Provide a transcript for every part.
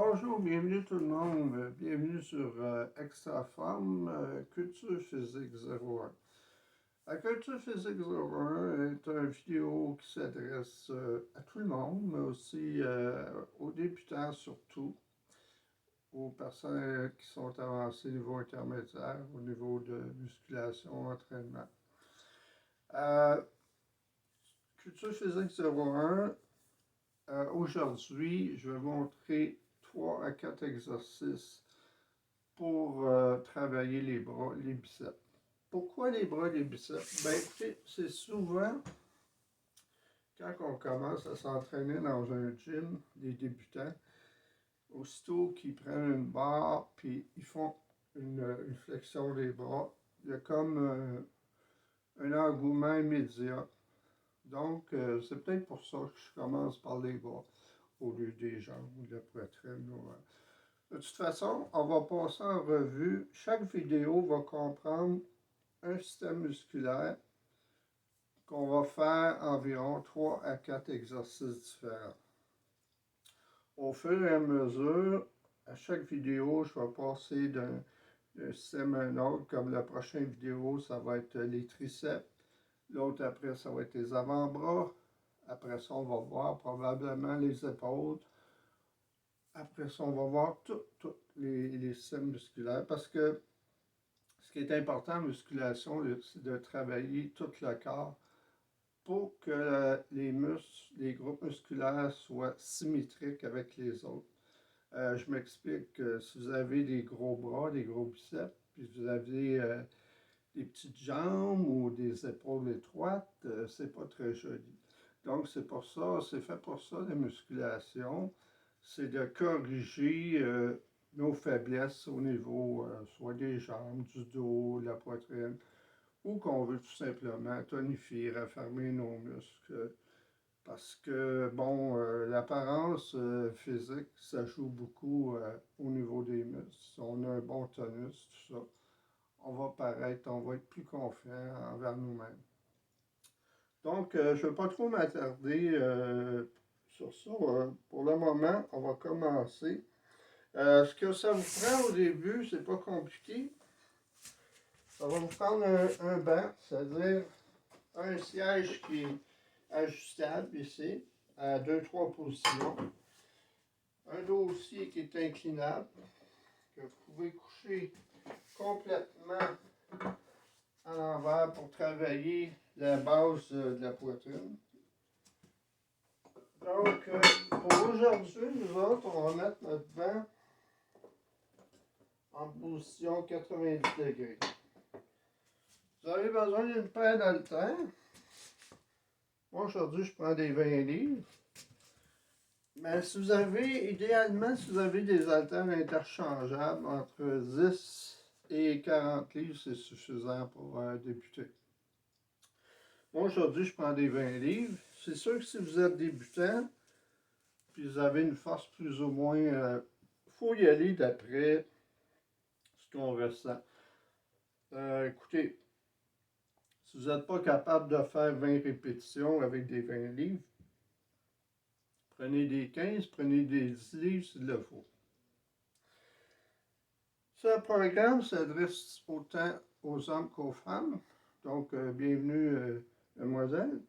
Bonjour, bienvenue tout le monde. Bienvenue sur Extra Forme, Culture Physique 01. La Culture Physique 01 est une vidéo qui s'adresse à tout le monde, mais aussi aux débutants surtout, aux personnes qui sont avancées au niveau intermédiaire, au niveau de musculation, entraînement. Culture Physique 01, aujourd'hui, je vais montrer 3 à 4 exercices pour travailler les bras, les biceps. Pourquoi les bras, les biceps? Ben écoutez, c'est souvent quand on commence à s'entraîner dans un gym, des débutants, aussitôt qu'ils prennent une barre puis ils font une flexion des bras, il y a comme un engouement immédiat. Donc, c'est peut-être pour ça que je commence par les bras au lieu des jambes ou de la poitrine. De toute façon, on va passer en revue. Chaque vidéo va comprendre un système musculaire qu'on va faire environ 3 à 4 exercices différents. Au fur et à mesure, à chaque vidéo, je vais passer d'un système à un autre, comme la prochaine vidéo, ça va être les triceps. L'autre après, ça va être les avant-bras. Après ça, on va voir probablement les épaules. Après ça, on va voir tous les systèmes musculaires parce que ce qui est important en musculation, c'est de travailler tout le corps pour que les muscles, les groupes musculaires soient symétriques avec les autres. Je m'explique, si vous avez des gros bras, des gros biceps, puis vous avez des petites jambes ou des épaules étroites, c'est pas très joli. Donc c'est pour ça, c'est fait pour ça la musculation, c'est de corriger nos faiblesses au niveau soit des jambes, du dos, de la poitrine, ou qu'on veut tout simplement tonifier, raffermir nos muscles. Parce que, bon, l'apparence physique, ça joue beaucoup au niveau des muscles. Si on a un bon tonus, tout ça, on va paraître, on va être plus confiant envers nous-mêmes. Donc, je ne vais pas trop m'attarder sur ça. Pour le moment, on va commencer. Ce que ça vous prend au début, c'est pas compliqué. Ça va vous prendre un banc, c'est-à-dire un siège qui est ajustable ici, à 2-3 positions. Un dossier qui est inclinable, que vous pouvez coucher complètement à l'envers pour travailler la base de la poitrine. Donc, pour aujourd'hui, nous autres, on va mettre notre banc en position 90 degrés. Vous avez besoin d'une paire d'haltères. Moi, aujourd'hui, je prends des 20 livres. Mais si vous avez, idéalement, si vous avez des haltères interchangeables entre 10 et 40 livres, c'est suffisant pour débuter. Moi, aujourd'hui, je prends des 20 livres. C'est sûr que si vous êtes débutant, puis vous avez une force plus ou moins, il faut y aller d'après ce qu'on ressent. Écoutez, si vous n'êtes pas capable de faire 20 répétitions avec des 20 livres, prenez des 15, prenez des 10 livres s'il le faut. Ce programme s'adresse autant aux hommes qu'aux femmes. Donc, bienvenue, mademoiselle.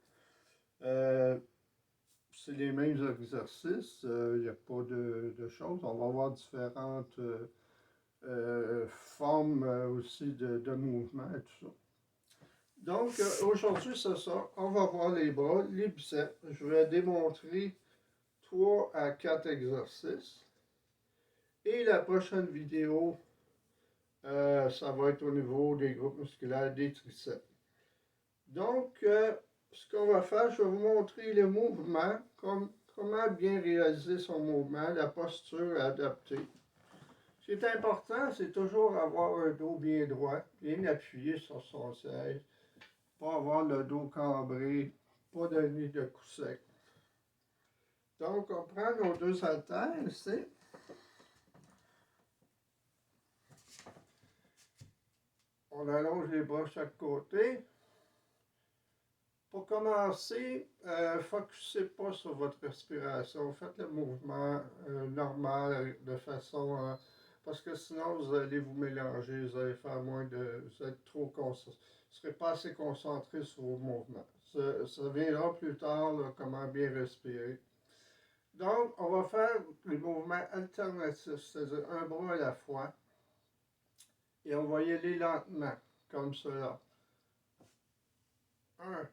C'est les mêmes exercices, il n'y a pas de choses. On va avoir différentes formes aussi de mouvements et tout ça. Donc, aujourd'hui, c'est ça. On va voir les bras, les biceps. Je vais démontrer 3 à 4 exercices. Et la prochaine vidéo, ça va être au niveau des groupes musculaires des triceps. Donc, ce qu'on va faire, je vais vous montrer le mouvement, comment bien réaliser son mouvement, la posture adaptée. Ce qui est important, c'est toujours avoir un dos bien droit, bien appuyé sur son siège, pas avoir le dos cambré, pas donner de coups secs. Donc, on prend nos deux haltères ici. On allonge les bras de chaque côté. Pour commencer, focussez pas sur votre respiration. Faites le mouvement normal de façon parce que sinon vous allez vous mélanger, vous allez faire moins de. Vous êtes trop concentré. Vous ne serez pas assez concentré sur vos mouvements. Ça viendra plus tard, là, comment bien respirer. Donc, on va faire les mouvements alternatifs, c'est-à-dire un bras à la fois. Et on va y aller lentement, comme cela. 1,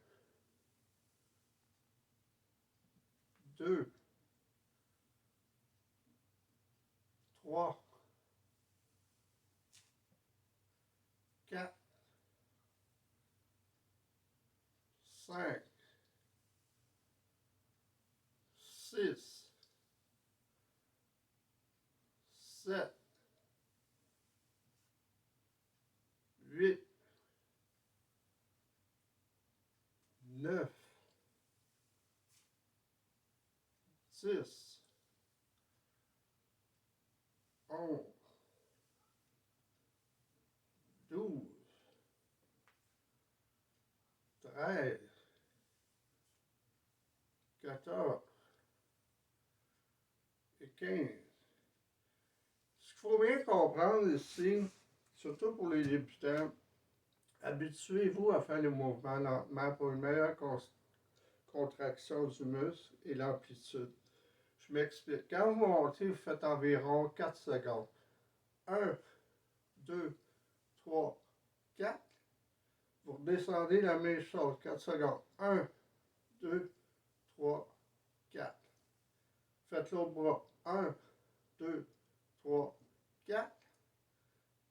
2, 3, 4, 5, 6, 7, 8, 9, 10, 11, 12, 13, 14 et 15. Ce qu'il faut bien comprendre ici, surtout pour les débutants, habituez-vous à faire les mouvements lentement pour une meilleure contraction du muscle et l'amplitude. Je m'explique. Quand vous montez, vous faites environ 4 secondes. 1, 2, 3, 4. Vous redescendez la même chose, 4 secondes. 1, 2, 3, 4. Faites l'autre bras. 1, 2, 3, 4.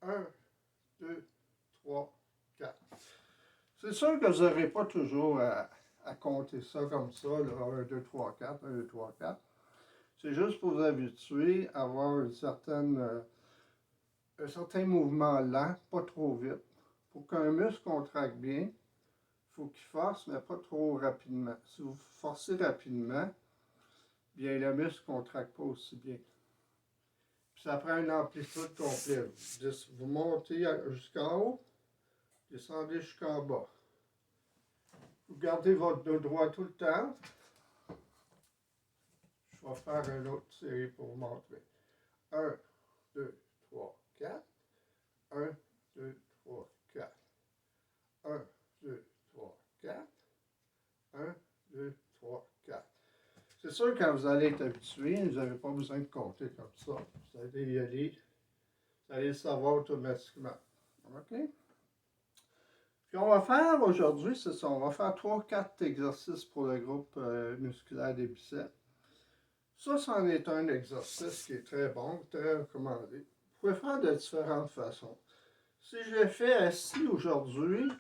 1, 2, 3, 4. C'est sûr que vous n'aurez pas toujours à compter ça comme ça, là, 1, 2, 3, 4, 1, 2, 3, 4. C'est juste pour vous habituer à avoir un certain mouvement lent, pas trop vite. Pour qu'un muscle contracte bien, il faut qu'il force, mais pas trop rapidement. Si vous forcez rapidement, bien le muscle ne contracte pas aussi bien. Puis ça prend une amplitude complète. Vous montez jusqu'en haut, descendez jusqu'en bas. Vous gardez votre dos droit tout le temps. Je vais faire une autre série pour vous montrer. 1, 2, 3, 4. 1, 2, 3, 4. 1, 2, 3, 4. 1, 2, 3, 4. C'est sûr, quand vous allez être habitué, vous n'avez pas besoin de compter comme ça. Vous allez y aller. Vous allez le savoir automatiquement. OK? Puis on va faire aujourd'hui, c'est ça, on va faire 3-4 exercices pour le groupe musculaire des biceps. Ça, c'en est un exercice qui est très bon, très recommandé. Vous pouvez faire de différentes façons. Si je l'ai fait assis aujourd'hui,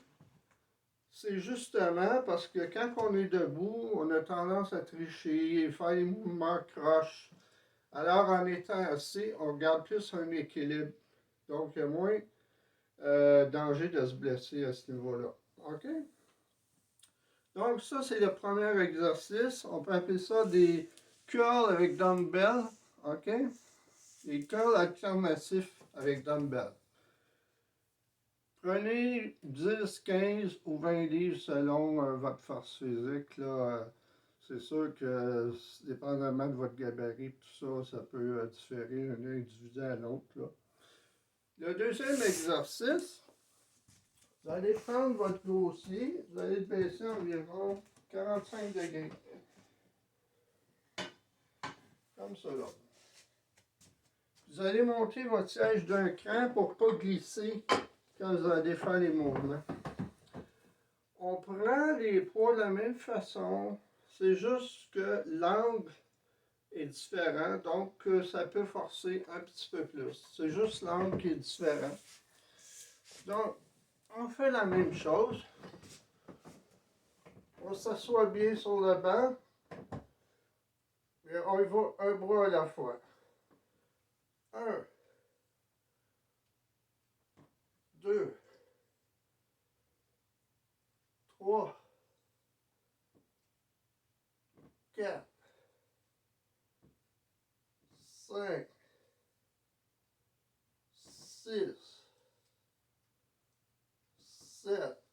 c'est justement parce que quand on est debout, on a tendance à tricher, faire des mouvements croches. Alors, en étant assis, on garde plus un équilibre. Donc, il y a moins danger de se blesser à ce niveau-là. OK? Donc, ça, c'est le premier exercice. On peut appeler ça des curls avec dumbbell. OK? Des curls alternatifs avec dumbbell. Prenez 10, 15 ou 20 livres selon votre force physique. C'est sûr que, dépendamment de votre gabarit, tout ça, ça peut différer d'un individu à l'autre. Le deuxième exercice, vous allez prendre votre dossier, vous allez le baisser environ 45 degrés. Comme cela. Vous allez monter votre siège d'un cran pour ne pas glisser quand vous allez faire les mouvements. On prend les poids de la même façon, c'est juste que l'angle est différent, donc ça peut forcer un petit peu plus. C'est juste l'angle qui est différent. Donc, on fait la même chose. On s'assoit bien sur le banc. Et on y va un bras à la fois. 1, 2, 3, 4, 5, 6, 7,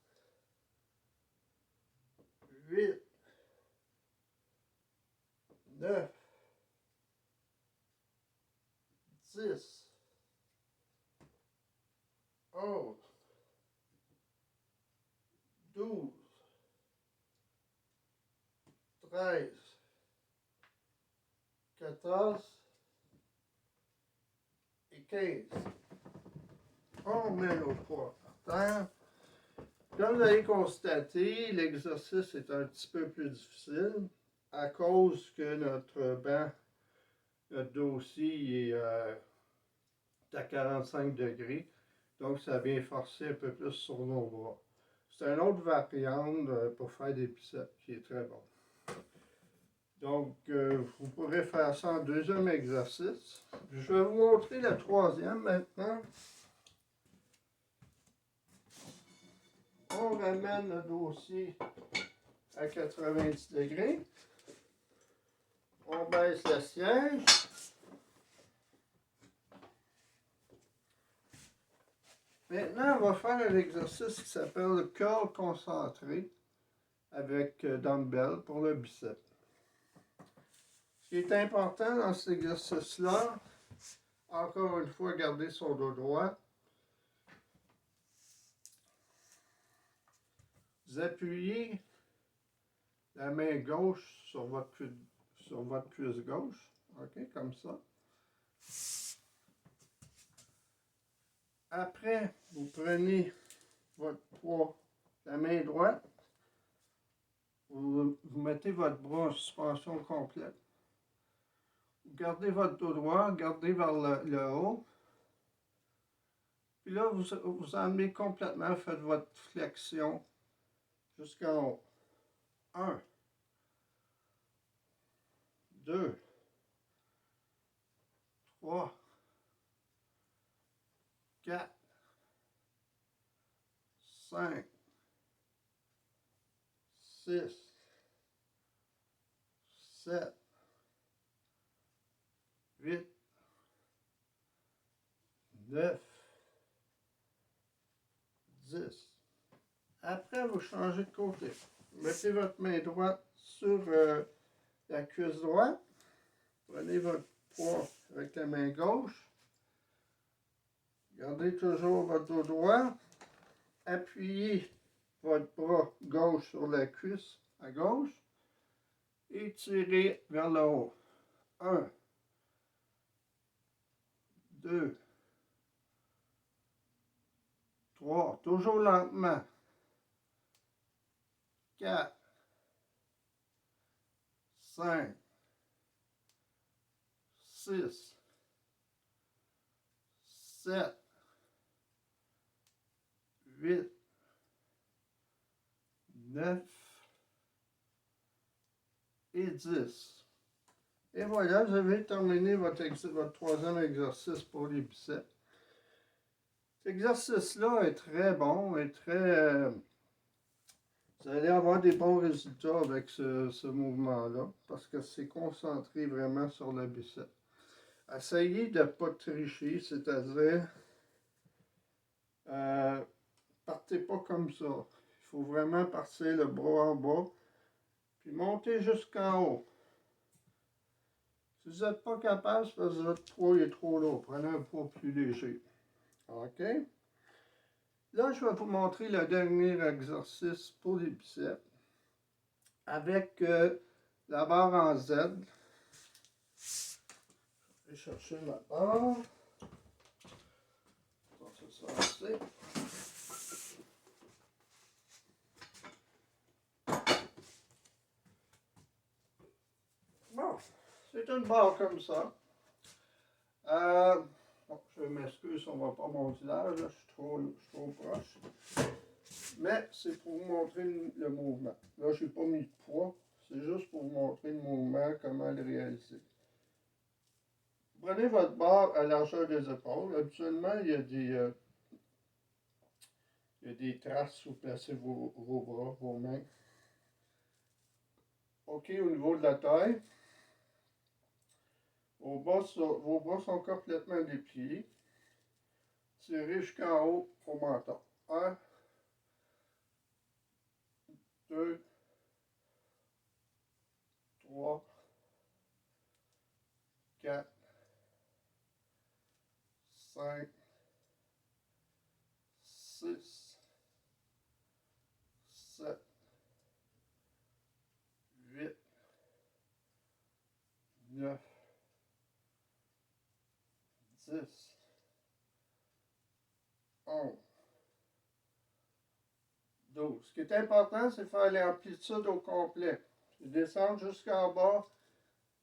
13, 14 et 15. On met nos poids par terre. Comme vous allez constater, l'exercice est un petit peu plus difficile à cause que notre banc, notre dossier est à 45 degrés. Donc, ça vient forcer un peu plus sur nos bras. C'est une autre variante pour faire des biceps qui est très bon. Donc, vous pourrez faire ça en deuxième exercice. Je vais vous montrer le troisième maintenant. On ramène le dossier à 90 degrés. On baisse le siège. Maintenant, on va faire un exercice qui s'appelle le curl concentré avec dumbbell pour le bicep. Ce qui est important dans cet exercice-là, encore une fois, garder son dos droit. Vous appuyez la main gauche sur votre cuisse gauche, ok, comme ça. Après, vous prenez votre poids, la main droite, vous mettez votre bras en suspension complète. Vous gardez votre dos droit, gardez vers le haut. Puis là, vous emmenez complètement, faites votre flexion jusqu'en haut. 1, 2, 3, 4, 5, 6, 7, 8, 9, 10. Après, vous changez de côté. Mettez votre main droite sur la cuisse droite. Prenez votre poids avec la main gauche. Gardez toujours votre dos droit. Appuyez votre bras gauche sur la cuisse à gauche. Et tirez vers le haut. 1, 2, 3. Toujours lentement. 4, 5, 6, 7, 8, 9 et 10. Et voilà, vous avez terminé votre troisième exercice pour les biceps. Cet exercice-là est très bon et très... vous allez avoir des bons résultats avec ce mouvement-là parce que c'est concentré vraiment sur le biceps. Essayez de ne pas tricher, c'est-à-dire partez pas comme ça. Il faut vraiment partir le bras en bas puis monter jusqu'en haut. Si vous n'êtes pas capable, c'est parce que votre poids est trop lourd. Prenez un poids plus léger. OK? Là, je vais vous montrer le dernier exercice pour les biceps avec la barre en Z. Je vais chercher ma barre. Ça, c'est. Bon, c'est une barre comme ça. Bon, je m'excuse, on ne voit pas mon visage, là, je suis trop proche. Mais c'est pour vous montrer le mouvement. Là, je n'ai pas mis de poids, c'est juste pour vous montrer le mouvement, comment le réaliser. Prenez votre barre à la largeur des épaules. Habituellement, il y a des traces où vous placez vos bras, vos mains. OK, au niveau de la taille, vos bras sont complètement dépliés. Tirez jusqu'en haut au menton. 1, 2, 3, 4, 5, 6, 7, 8, 9, 10, 11, 12. Ce qui est important, c'est faire l'amplitude au complet. Descendre jusqu'en bas,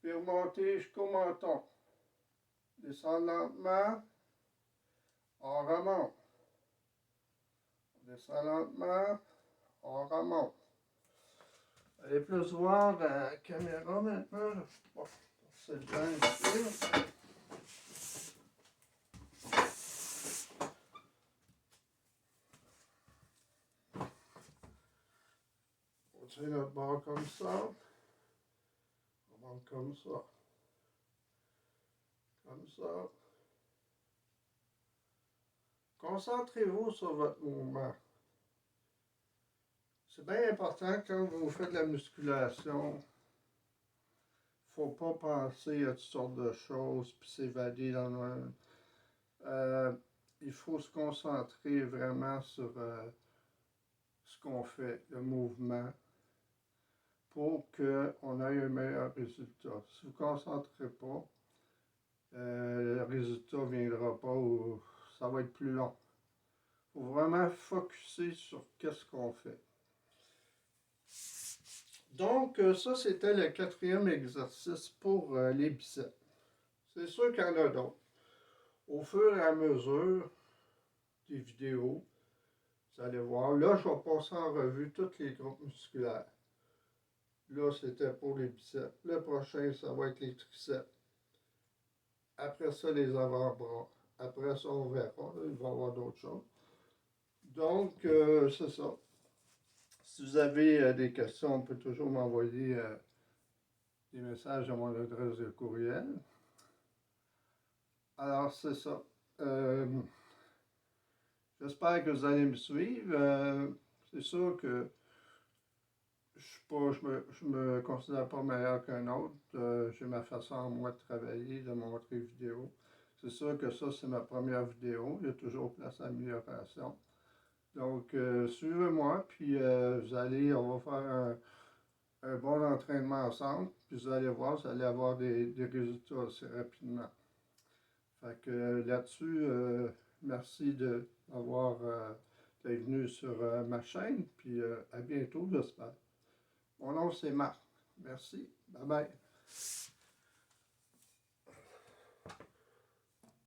puis remonter jusqu'au menton. Descendre lentement, on remonte. On descend lentement, on remonte. Allez plus voir la caméra maintenant. Bon, c'est bien ici. On tient notre barre comme ça. On monte comme ça. Comme ça. Concentrez-vous sur votre mouvement. C'est bien important quand vous faites de la musculation. Il ne faut pas penser à toutes sortes de choses puis s'évader dans le... il faut se concentrer vraiment sur ce qu'on fait, le mouvement, pour qu'on ait un meilleur résultat. Si vous ne vous concentrez pas, le résultat ne viendra pas ou ça va être plus long. Il faut vraiment focusser sur qu'est-ce qu'on fait. Donc, ça, c'était le 4e exercice pour les biceps. C'est sûr qu'il y en a d'autres. Au fur et à mesure des vidéos, vous allez voir, là, je vais passer en revue tous les groupes musculaires. Là, c'était pour les biceps. Le prochain, ça va être les triceps. Après ça, les avant-bras. Après ça, on verra. Il va y avoir d'autres choses. Donc, c'est ça. Si vous avez des questions, on peut toujours m'envoyer des messages à mon adresse de courriel. Alors, c'est ça. J'espère que vous allez me suivre. C'est sûr que je me considère pas meilleur qu'un autre. J'ai ma façon, moi, de travailler, de montrer vidéo. C'est sûr que ça, c'est ma première vidéo. Il y a toujours place à amélioration. Donc, suivez-moi, puis on va faire un bon entraînement ensemble, puis vous allez voir, vous allez avoir des résultats assez rapidement. Fait que là-dessus, merci d'avoir d'être venu sur ma chaîne, puis à bientôt, j'espère. Mon nom, c'est Marc. Merci. Bye bye.